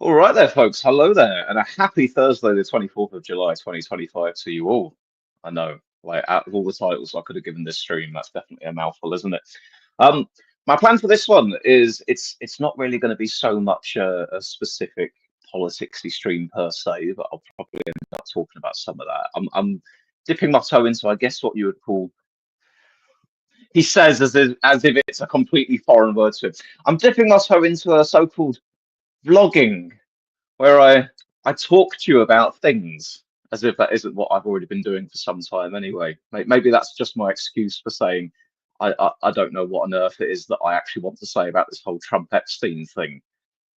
All right there, folks. Hello there, and a happy Thursday, the 24th of July, 2025 to you all. I know, like out of all the titles I could have given this stream, that's definitely a mouthful, isn't it? Um, my plan for this one is it's not really going to be so much a specific politicsy stream per se, but I'll probably end up talking about some of that. I'm dipping my toe into, I guess, what you would call. He says as if it's a completely foreign word to him. I'm dipping my toe into a so-called vlogging where I talk to you about things as if that isn't what I've already been doing for some time anyway. Maybe that's just my excuse for saying I don't know what on earth it is that I actually want to say about this whole Trump Epstein thing.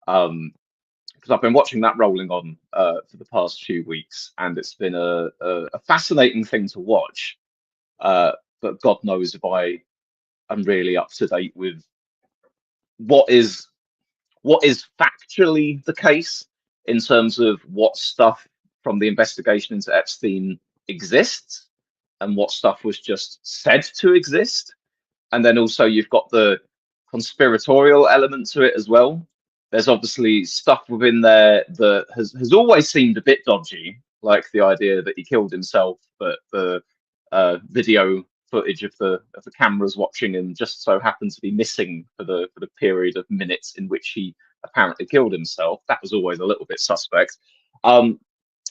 Because I've been watching that rolling on for the past few weeks, and it's been a fascinating thing to watch. But God knows if I am really up to date with what is what is factually the case in terms of what stuff from the investigation into Epstein exists and what stuff was just said to exist. And then also you've got the conspiratorial element to it as well. There's obviously stuff within there that has always seemed a bit dodgy, like the idea that he killed himself, but the video footage of the cameras watching him just so happened to be missing for the period of minutes in which he apparently killed himself. That was always a little bit suspect. Um,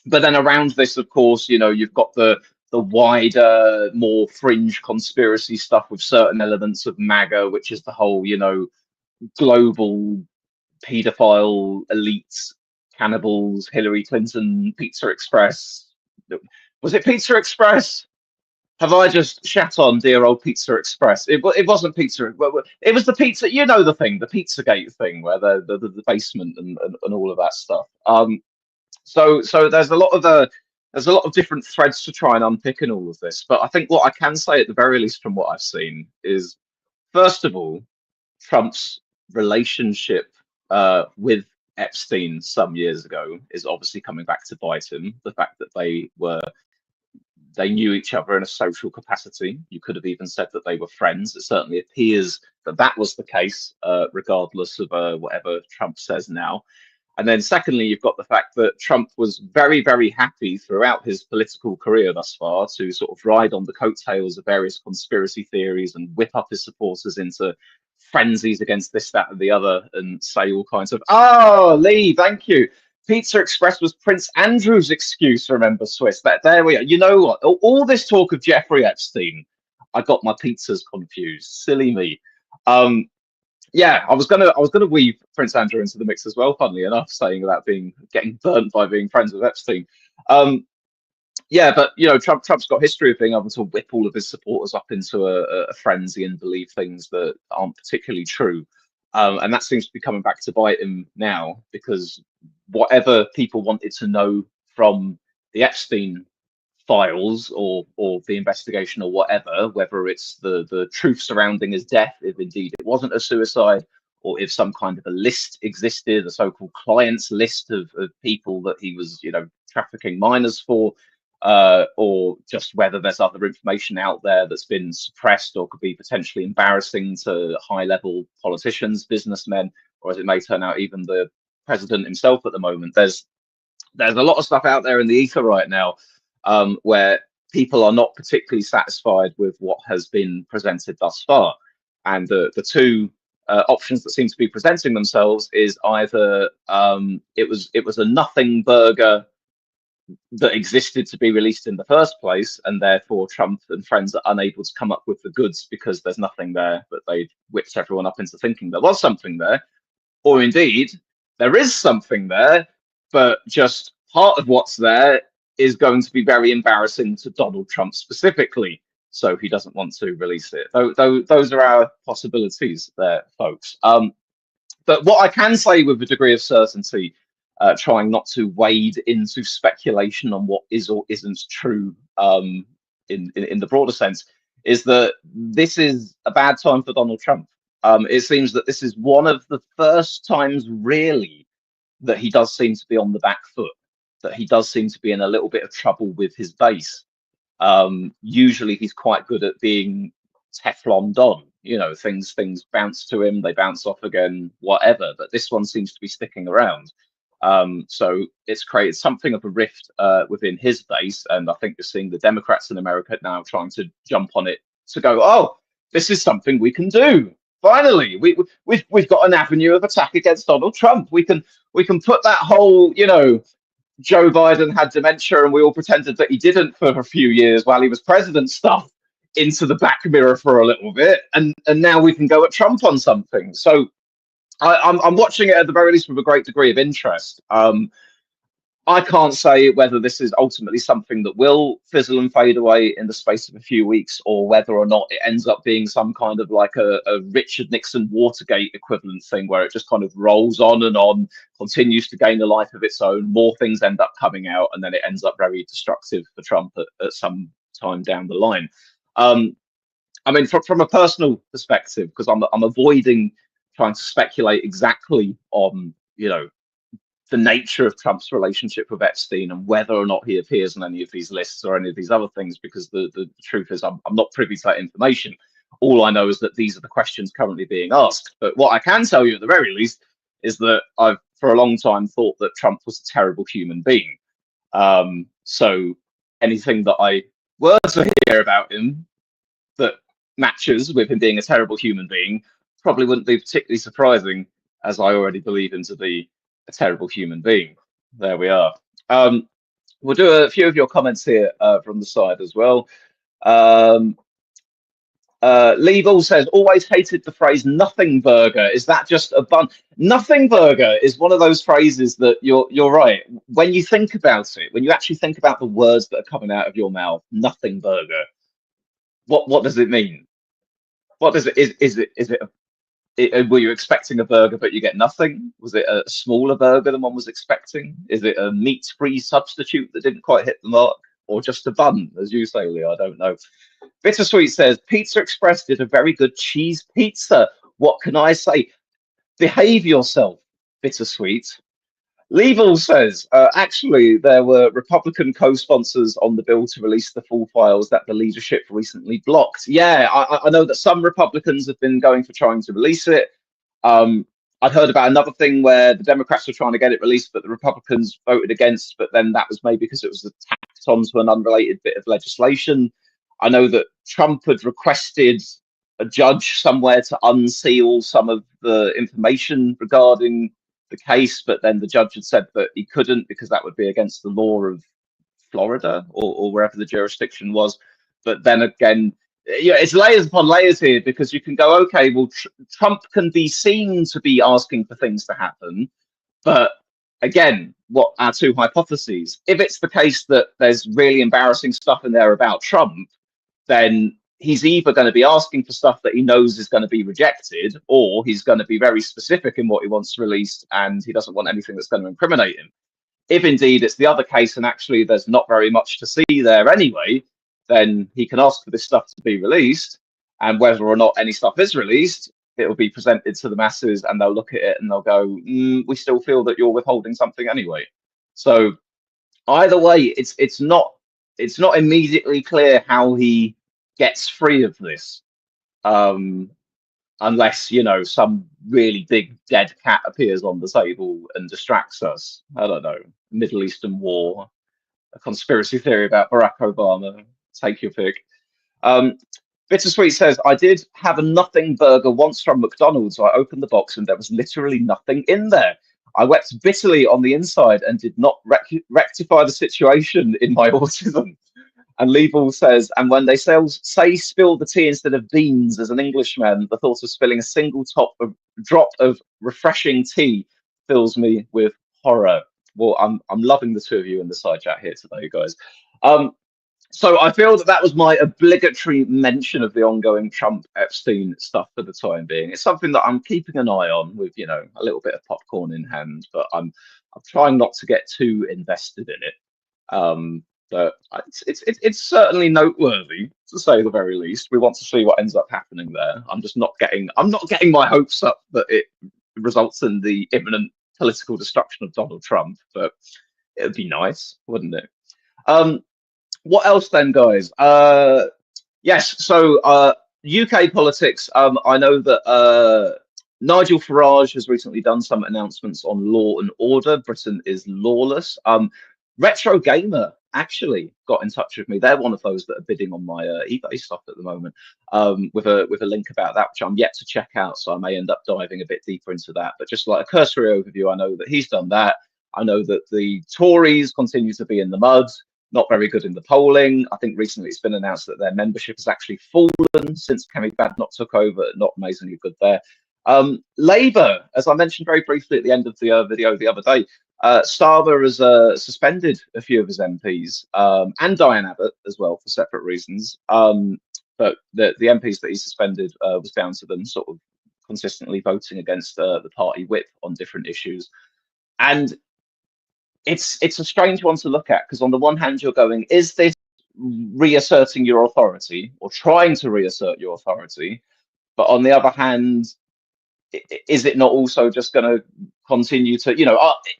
but then around this, of course, you've got the wider, more fringe conspiracy stuff with certain elements of MAGA, which is the whole, global paedophile elites, cannibals, Hillary Clinton, Pizza Express. Was it Pizza Express? Have I just shat on dear old Pizza Express? It wasn't Pizza. It was the pizza. You know the thing, the Pizzagate thing, where the basement and all of that stuff. So there's a lot of different threads to try and unpick in all of this. But I think what I can say at the very least from what I've seen is, first of all, Trump's relationship with Epstein some years ago is obviously coming back to bite him. The fact that they knew each other in a social capacity. You could have even said that they were friends. It certainly appears that that was the case, regardless of whatever Trump says now. And then, secondly, you've got the fact that Trump was very, very happy throughout his political career thus far to sort of ride on the coattails of various conspiracy theories and whip up his supporters into frenzies against this, that, and the other, and say all kinds of, oh, Lee, thank you. Pizza Express was Prince Andrew's excuse, remember, Swiss. There we are. You know what? All this talk of Jeffrey Epstein, I got my pizzas confused. Silly me. Um, yeah, I was gonna weave Prince Andrew into the mix as well. Funnily enough, saying about getting burnt by being friends with Epstein. Um, yeah, but Trump's got history of being able to whip all of his supporters up into a frenzy and believe things that aren't particularly true, and that seems to be coming back to bite him now because whatever people wanted to know from the Epstein files or the investigation or whatever, whether it's the truth surrounding his death, if indeed it wasn't a suicide, or if some kind of a list existed, a so-called clients list of people that he was, trafficking minors for, or just whether there's other information out there that's been suppressed or could be potentially embarrassing to high-level politicians, businessmen, or as it may turn out, even the president himself at the moment. There's a lot of stuff out there in the ether right now, where people are not particularly satisfied with what has been presented thus far. And the two options that seem to be presenting themselves is either it was a nothing burger that existed to be released in the first place, and therefore Trump and friends are unable to come up with the goods because there's nothing there, but they whipped everyone up into thinking there was something there, or indeed there is something there, but just part of what's there is going to be very embarrassing to Donald Trump specifically, so he doesn't want to release it. Those are our possibilities there, folks. But what I can say with a degree of certainty, trying not to wade into speculation on what is or isn't true, in the broader sense, is that this is a bad time for Donald Trump. It seems that this is one of the first times, really, that he does seem to be on the back foot, that he does seem to be in a little bit of trouble with his base. Usually he's quite good at being Teflon Don. Things bounce to him, they bounce off again, whatever. But this one seems to be sticking around. So it's created something of a rift within his base, and I think you're seeing the Democrats in America now trying to jump on it to go, oh, this is something we can do. Finally, we've got an avenue of attack against Donald Trump. We can put that whole, Joe Biden had dementia and we all pretended that he didn't for a few years while he was president stuff into the back mirror for a little bit, and now we can go at Trump on something. So I'm watching it at the very least with a great degree of interest. I can't say whether this is ultimately something that will fizzle and fade away in the space of a few weeks, or whether or not it ends up being some kind of like a Richard Nixon Watergate equivalent thing where it just kind of rolls on, continues to gain a life of its own. More things end up coming out, and then it ends up very destructive for Trump at some time down the line. I mean, from a personal perspective, because I'm avoiding trying to speculate exactly on, the nature of Trump's relationship with Epstein and whether or not he appears on any of these lists or any of these other things, because the truth is I'm not privy to that information. All I know is that these are the questions currently being asked. But what I can tell you at the very least is that I've for a long time thought that Trump was a terrible human being. So anything that I were to hear about him that matches with him being a terrible human being probably wouldn't be particularly surprising, as I already believe him to be a terrible human being. There we are. We'll do a few of your comments here from the side as well. Lee Ball says, always hated the phrase nothing burger. Is that just a bun? Nothing burger is one of those phrases that you're right. When you think about it, when you actually think about the words that are coming out of your mouth, nothing burger, what does it mean? What does it is it were you expecting a burger but you get nothing? Was it a smaller burger than one was expecting? Is it a meat-free substitute that didn't quite hit the mark, or just a bun, as you say, Lee? I don't know. Bittersweet says Pizza Express did a very good cheese pizza. What can I say? Behave yourself, Bittersweet. Level says, actually, there were Republican co-sponsors on the bill to release the full files that the leadership recently blocked. Yeah, I know that some Republicans have been going for trying to release it. I'd heard about another thing where the Democrats were trying to get it released, but the Republicans voted against. But then that was maybe because it was tacked onto an unrelated bit of legislation. I know that Trump had requested a judge somewhere to unseal some of the information regarding the case, but then the judge had said that he couldn't because that would be against the law of Florida or wherever the jurisdiction was. But then again, it's layers upon layers here, because you can go, okay, well, Trump can be seen to be asking for things to happen, but again, what are two hypotheses? If it's the case that there's really embarrassing stuff in there about Trump, then he's either going to be asking for stuff that he knows is going to be rejected, or he's going to be very specific in what he wants released and he doesn't want anything that's going to incriminate him. If indeed it's the other case and actually there's not very much to see there anyway, then he can ask for this stuff to be released, and whether or not any stuff is released, it will be presented to the masses and they'll look at it and they'll go, we still feel that you're withholding something anyway. So either way, it's not immediately clear how he gets free of this, unless some really big dead cat appears on the table and distracts us. I don't know, Middle Eastern war, a conspiracy theory about Barack Obama, take your pick. Bittersweet says, I did have a nothing burger once from McDonald's. I opened the box and there was literally nothing in there. I wept bitterly on the inside and did not rectify the situation in my autism. And Leibel says, and when they say spill the tea instead of beans as an Englishman, the thought of spilling a single drop of refreshing tea fills me with horror. Well, I'm loving the two of you in the side chat here today, guys. So I feel that was my obligatory mention of the ongoing Trump Epstein stuff for the time being. It's something that I'm keeping an eye on with, a little bit of popcorn in hand, but I'm trying not to get too invested in it. But it's certainly noteworthy, to say the very least. We want to see what ends up happening there. I'm not getting my hopes up that it results in the imminent political destruction of Donald Trump, but it would be nice, wouldn't it? What else then, guys? Yes, so UK politics. I know that Nigel Farage has recently done some announcements on Law and Order. Britain is lawless. Retro Gamer actually got in touch with me. They're one of those that are bidding on my eBay stuff at the moment, with a link about that, which I'm yet to check out. So I may end up diving a bit deeper into that. But just like a cursory overview, I know that he's done that. I know that the Tories continue to be in the mud, not very good in the polling. I think recently it's been announced that their membership has actually fallen since Kemi Badnoch took over. Not amazingly good there. Labour, as I mentioned very briefly at the end of the video the other day, Starmer has suspended a few of his MPs, and Diane Abbott as well for separate reasons. But the MPs that he suspended was down to them sort of consistently voting against the party whip on different issues. And it's a strange one to look at, because on the one hand you're going, is this reasserting your authority or trying to reassert your authority? But on the other hand, is it not also just going to continue to,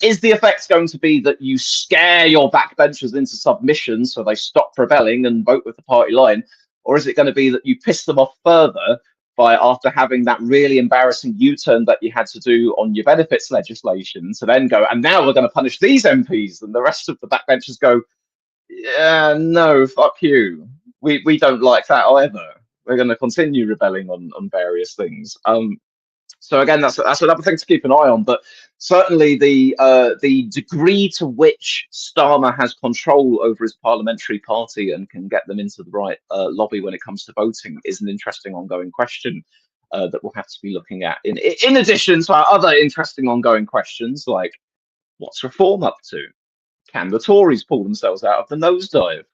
is the effect going to be that you scare your backbenchers into submission so they stop rebelling and vote with the party line? Or is it going to be that you piss them off further by, after having that really embarrassing U-turn that you had to do on your benefits legislation, to then go, and now we're going to punish these MPs, and the rest of the backbenchers go, yeah, no, fuck you. We don't like that either. We're going to continue rebelling on various things. So again, that's another thing to keep an eye on. But certainly the degree to which Starmer has control over his parliamentary party and can get them into the right lobby when it comes to voting is an interesting ongoing question that we'll have to be looking at. In addition to our other interesting ongoing questions, like what's Reform up to? Can the Tories pull themselves out of the nosedive?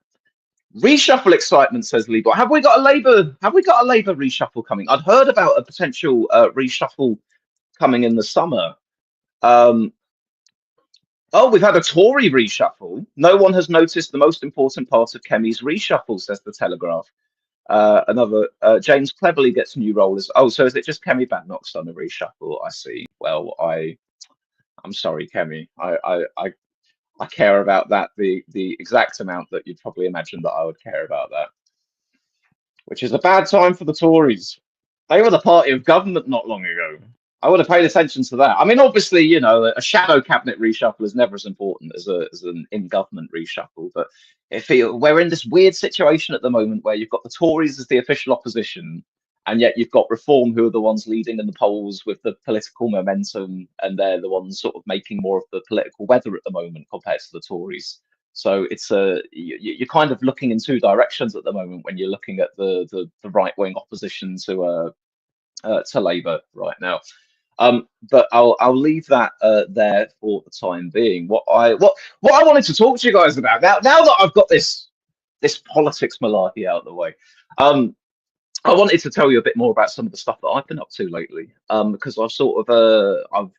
Reshuffle excitement, says Lee. Have we got a Labour reshuffle coming? I'd heard about a potential reshuffle coming in the summer. Oh, we've had a Tory reshuffle. No one has noticed the most important part of Kemi's reshuffle, says the Telegraph. Another James Cleverly gets a new role as. Oh, so is it just Kemi Badnoch's done a reshuffle? I see. Well, I'm sorry, Kemi. I care about that the exact amount that you'd probably imagine that I would care about that, which is a bad time for the Tories. They were the party of government not long ago. I would have paid attention to that. I mean, obviously, a shadow cabinet reshuffle is never as important as an in-government reshuffle. But we're in this weird situation at the moment where you've got the Tories as the official opposition, and yet you've got Reform, who are the ones leading in the polls with the political momentum, and they're the ones sort of making more of the political weather at the moment compared to the Tories. So it's you're kind of looking in two directions at the moment when you're looking at the right-wing opposition to Labour right now. But I'll leave that there for the time being. What I wanted to talk to you guys about now that I've got this politics malarkey out of the way. I wanted to tell you a bit more about some of the stuff that I've been up to lately, because I've sort of I've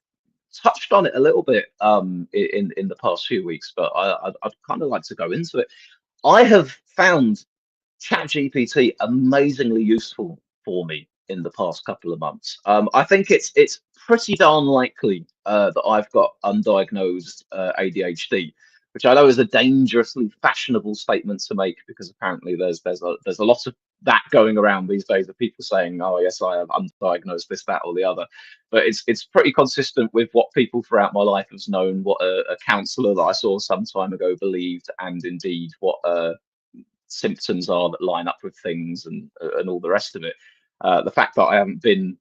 touched on it a little bit in the past few weeks, but I'd kind of like to go into it. I have found ChatGPT amazingly useful for me in the past couple of months. I think it's pretty darn likely that I've got undiagnosed ADHD, which I know is a dangerously fashionable statement to make, because apparently there's a lot of that going around these days of people saying, oh yes, I have undiagnosed this, that, or the other. But it's pretty consistent with what people throughout my life have known, what a counsellor that I saw some time ago believed, and indeed what symptoms are that line up with things, and all the rest of it. The fact that I haven't been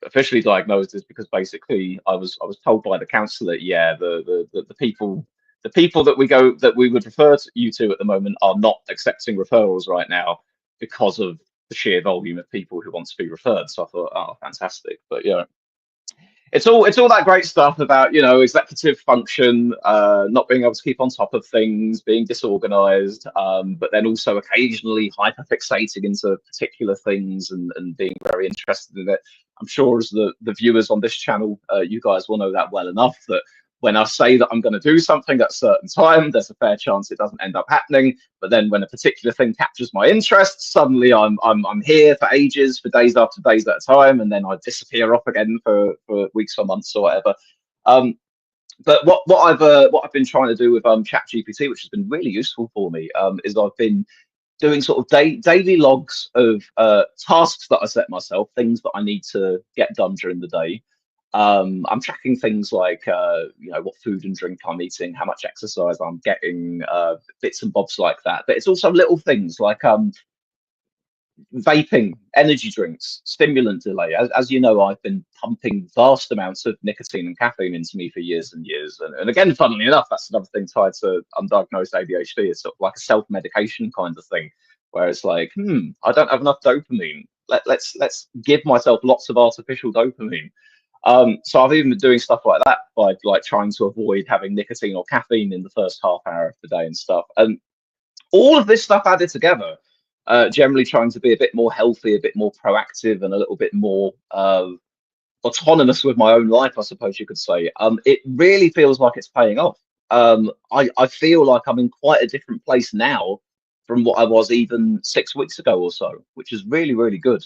officially diagnosed is because basically I was told by the counsellor, yeah, the people that we would refer you to at the moment are not accepting referrals right now because of the sheer volume of people who want to be referred. So I thought, oh, fantastic. But yeah, it's all that great stuff about executive function, not being able to keep on top of things, being disorganized, but then also occasionally hyperfixating into particular things and being very interested in it. I'm sure as the viewers on this channel, you guys will know that well enough, that when I say that I'm going to do something at a certain time, there's a fair chance it doesn't end up happening. But then when a particular thing captures my interest, suddenly I'm here for ages, for days after days at a time, and then I disappear off again for weeks or months or whatever. But what I've been trying to do with ChatGPT, which has been really useful for me, is I've been doing sort of daily logs of tasks that I set myself, things that I need to get done during the day. I'm tracking things like, what food and drink I'm eating, how much exercise I'm getting, bits and bobs like that. But it's also little things like vaping, energy drinks, stimulant delay. As you know, I've been pumping vast amounts of nicotine and caffeine into me for years and years. And again, funnily enough, that's another thing tied to undiagnosed ADHD. It's sort of like a self-medication kind of thing, where it's like, I don't have enough dopamine. Let's give myself lots of artificial dopamine. So I've even been doing stuff like that by like trying to avoid having nicotine or caffeine in the first half hour of the day and stuff. And all of this stuff added together, generally trying to be a bit more healthy, a bit more proactive, and a little bit more autonomous with my own life, I suppose you could say. It really feels like it's paying off. I feel like I'm in quite a different place now from what I was even 6 weeks ago or so, which is really, really good.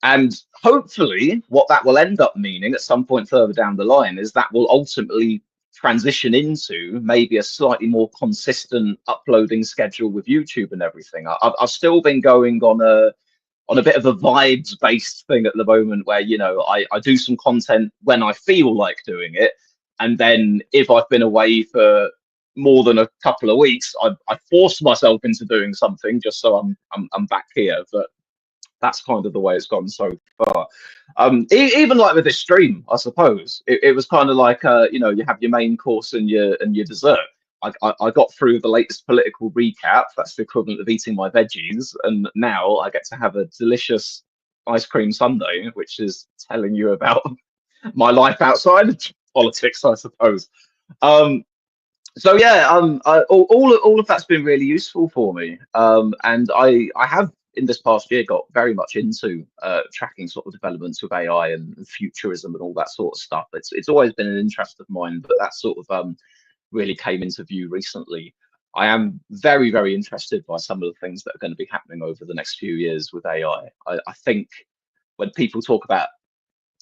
And hopefully, what that will end up meaning at some point further down the line is that will ultimately transition into maybe a slightly more consistent uploading schedule with YouTube and everything. I've still been going on a bit of a vibes based thing at the moment where, I do some content when I feel like doing it. And then if I've been away for more than a couple of weeks, I force myself into doing something just so I'm back here. But that's kind of the way it's gone so far. Even like with this stream, I suppose it was kind of like you have your main course and your dessert. I got through the latest political recap. That's the equivalent of eating my veggies, and now I get to have a delicious ice cream sundae, which is telling you about my life outside of politics, I suppose. So yeah, all of that's been really useful for me, and I have in this past year got very much into tracking sort of developments with AI and futurism and all that sort of stuff. It's always been an interest of mine, but that sort of really came into view recently. I am very, very interested by some of the things that are going to be happening over the next few years with AI. I think when people talk about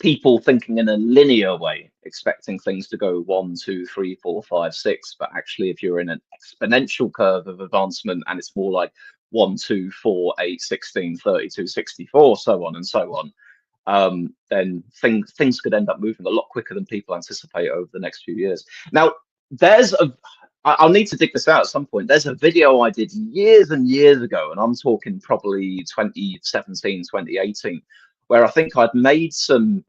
people thinking in a linear way, expecting things to go 1, 2, 3, 4, 5, 6, but actually if you're in an exponential curve of advancement and it's more like 1, 2, 4, 8, 16, 32, 64, so on and so on, then things could end up moving a lot quicker than people anticipate over the next few years. Now, I'll need to dig this out at some point. There's a video I did years and years ago, and I'm talking probably 2017, 2018, where I think I'd made some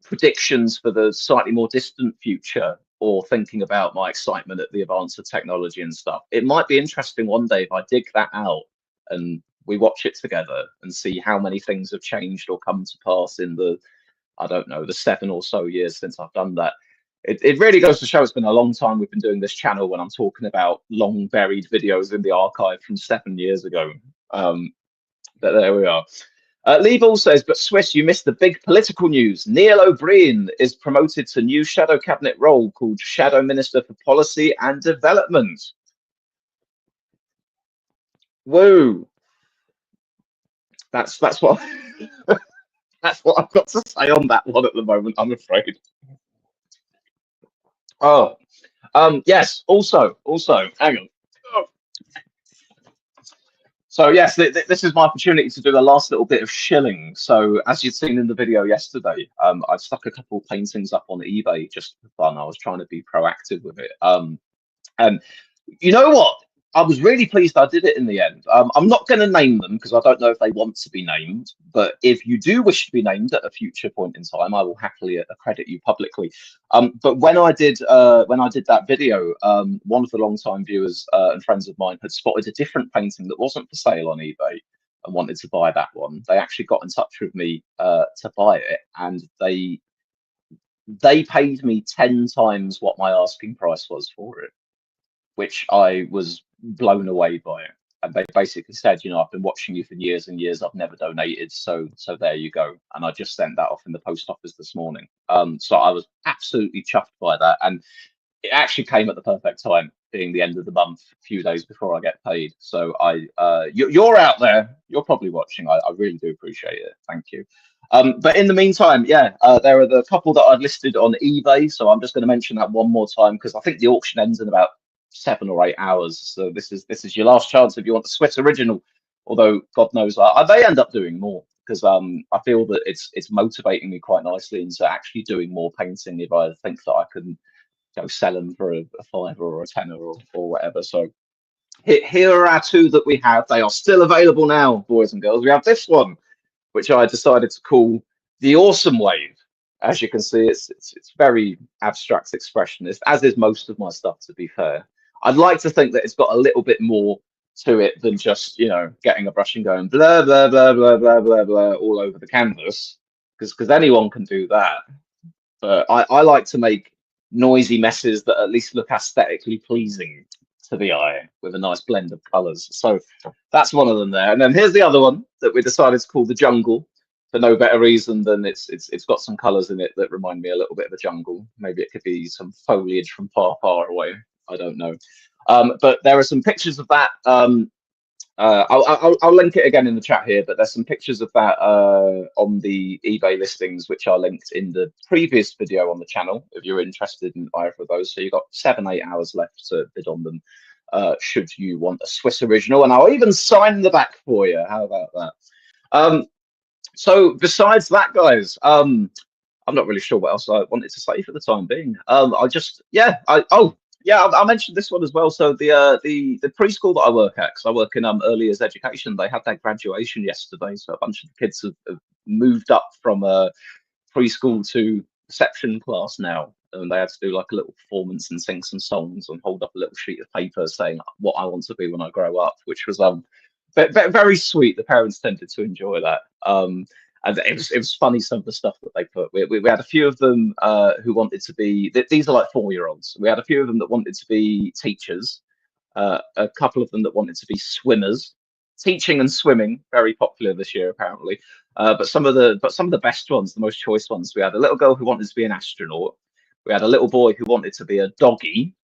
predictions for the slightly more distant future, or thinking about my excitement at the advance of technology and stuff. It might be interesting one day if I dig that out and we watch it together and see how many things have changed or come to pass in the, I don't know, the 7 or so years since I've done that. It really goes to show it's been a long time we've been doing this channel when I'm talking about long buried videos in the archive from 7 years ago. But there we are. Lee Ball says, but Swiss, you missed the big political news. Neil O'Brien is promoted to new shadow cabinet role called Shadow Minister for Policy and Development. Whoa. That's what that's what I've got to say on that one at the moment, I'm afraid. Oh, yes. Also, hang on. So yes, this is my opportunity to do the last little bit of shilling. So as you've seen in the video yesterday, I stuck a couple of paintings up on eBay just for fun. I was trying to be proactive with it. And you know what? I was really pleased I did it in the end. I'm not going to name them because I don't know if they want to be named. But if you do wish to be named at a future point in time, I will happily accredit you publicly. But when I did that video, one of the long-time viewers and friends of mine had spotted a different painting that wasn't for sale on eBay and wanted to buy that one. They actually got in touch with me to buy it, and they paid me 10 times what my asking price was for it, which I was blown away by it. And they basically said, I've been watching you for years and years. I've never donated, so there you go. And I just sent that off in the post office this morning. So I was absolutely chuffed by that, and it actually came at the perfect time, being the end of the month, a few days before I get paid. So you're out there. You're probably watching. I really do appreciate it. Thank you. But in the meantime, there are the couple that I've listed on eBay. So I'm just going to mention that one more time because I think the auction ends in about 7 or 8 hours. So this is your last chance if you want the Swiss original. Although God knows, I may end up doing more because I feel that it's motivating me quite nicely into actually doing more painting if I think that I can sell them for a fiver or a tenner or whatever. So here are our two that we have. They are still available now, boys and girls. We have this one, which I decided to call the Awesome Wave. As you can see, it's very abstract expressionist, as is most of my stuff, to be fair. I'd like to think that it's got a little bit more to it than just, getting a brush and going blah, blah, blah, blah, blah, blah, blah, all over the canvas, because anyone can do that. But I like to make noisy messes that at least look aesthetically pleasing to the eye with a nice blend of colors. So that's one of them there. And then here's the other one that we decided to call the Jungle for no better reason than it's got some colors in it that remind me a little bit of a jungle. Maybe it could be some foliage from far, far away. I don't know. But there are some pictures of that. I'll link it again in the chat here, but there's some pictures of that on the eBay listings, which are linked in the previous video on the channel, if you're interested in either of those. So you've got 7-8 hours left to bid on them, should you want a Swiss original. And I'll even sign the back for you. How about that? So besides that, guys, I'm not really sure what else I wanted to say for the time being. I mentioned this one as well. So the preschool that I work at, because I work in early years education, they had their graduation yesterday. So a bunch of the kids have moved up from preschool to reception class now, and they had to do like a little performance and sing some songs and hold up a little sheet of paper saying what I want to be when I grow up, which was very sweet. The parents tended to enjoy that. And it was funny, some of the stuff that they put. We had a few of them who wanted to be, these are like 4-year-olds. We had a few of them that wanted to be teachers, a couple of them that wanted to be swimmers. Teaching and swimming, very popular this year apparently. But some of the best ones, the most choice ones, we had a little girl who wanted to be an astronaut. We had a little boy who wanted to be a doggy.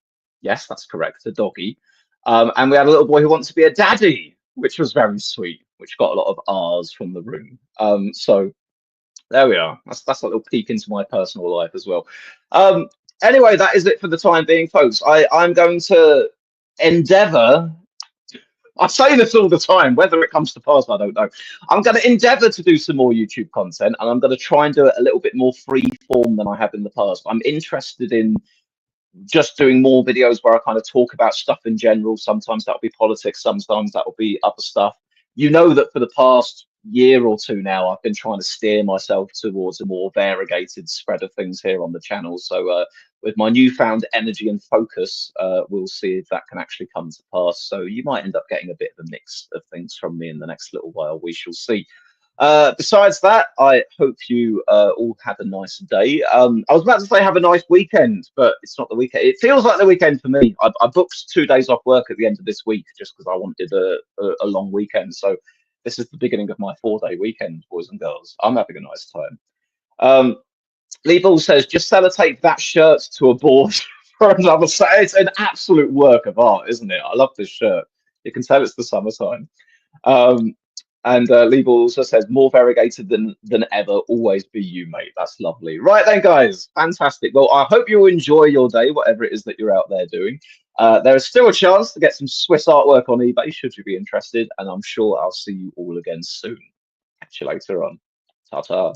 Yes, that's correct, a doggy. And we had a little boy who wanted to be a daddy, which was very sweet, which got a lot of R's from the room. So there we are. That's a little peek into my personal life as well. Anyway, that is it for the time being, folks. I'm going to endeavor. I say this all the time, whether it comes to pass, I don't know. I'm going to endeavor to do some more YouTube content, and I'm going to try and do it a little bit more free form than I have in the past. I'm interested in just doing more videos where I kind of talk about stuff in general. Sometimes that'll be politics, sometimes that'll be other stuff. You know that for the past year or two now, I've been trying to steer myself towards a more variegated spread of things here on the channel. So with my newfound energy and focus, we'll see if that can actually come to pass. So you might end up getting a bit of a mix of things from me in the next little while. We shall see. Besides that, I hope you all have a nice day. I was about to say have a nice weekend, but it's not the weekend. It feels like the weekend for me. I booked 2 days off work at the end of this week just because I wanted a long weekend. So this is the beginning of my 4-day weekend, boys and girls. I'm having a nice time. Lee Ball says, just sellotape that shirt to a board for another set. It's an absolute work of art, isn't it? I love this shirt. You can tell it's the summertime. And Lee Ball also says, more variegated than ever. Always be you, mate. That's lovely. Right then, guys. Fantastic. Well, I hope you enjoy your day, whatever it is that you're out there doing. There is still a chance to get some Swiss artwork on eBay, should you be interested. And I'm sure I'll see you all again soon. Catch you later on. Ta-ta.